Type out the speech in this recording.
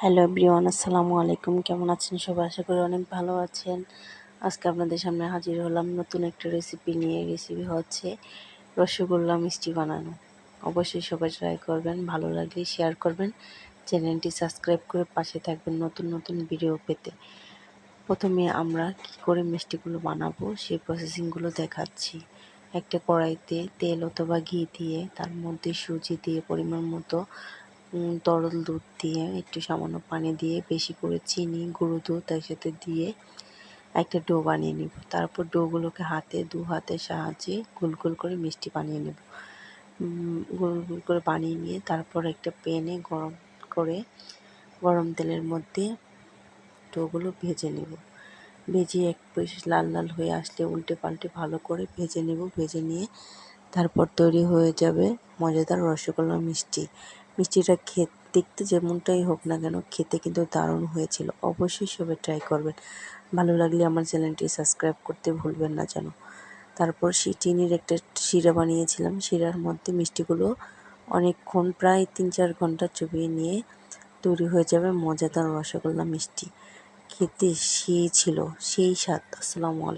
Hello everyone, আসসালামু আলাইকুম। কেমন আছেন সবাই? আশা করি অনেক ভালো আছেন। আজকে আপনাদের সামনে হাজির হলাম নতুন একটা রেসিপি নিয়ে। রেসিপি হচ্ছে রসগোল্লা মিষ্টি বানানো। অবশ্যই সবাই ট্রাই করবেন, ভালো লাগলে শেয়ার করবেন, চ্যানেলটি সাবস্ক্রাইব করে পাশে থাকবেন নতুন নতুন ভিডিও পেতে। প্রথমে আমরা কি করে মিষ্টিগুলো বানাবো সেই প্রসেসিংগুলো দেখাচ্ছি। একটা কড়াইতে তেল অথবা ঘি দিয়ে তার মধ্যে সুজি দিয়ে পরিমাণ মতো তরল দুধ দিয়ে একটু সামান্য পানি দিয়ে বেশি করে চিনি, গুঁড়ো দুধ তার সাথে দিয়ে একটা ডো বানিয়ে নেব। তারপর ডোগুলোকে দু হাতের সাহায্যে গোল গোল করে মিষ্টি বানিয়ে নেব। গোল গোল করে বানিয়ে নিয়ে তারপর একটা প্যানে গরম তেলের মধ্যে ডোগুলো ভেজে নেব। ভেজে এক পিস লাল লাল হয়ে আসলে উল্টে পাল্টে ভালো করে ভেজে নেব। ভেজে নিয়ে তারপর তৈরি হয়ে যাবে মজাদার রসগোল্লা মিষ্টি। মিষ্টিটা দেখতে যেমনটাই হোক না কেন, খেতে কিন্তু দারুণ হয়েছিল। অবশ্যই সবাই ট্রাই করবেন। ভালো লাগলে আমার চ্যানেলটি সাবস্ক্রাইব করতে ভুলবেন না যেন। তারপর সেই চিনির একটা শিরা বানিয়েছিলাম, শিরার মধ্যে মিষ্টিগুলো অনেকক্ষণ প্রায় 3-4 ঘন্টা চুবিয়ে নিয়ে তৈরি হয়ে যাবে মজাদার রসগোল্লা মিষ্টি। খেতে সেই ছিল, সেই স্বাদ। আসসালামু আলাইকুম।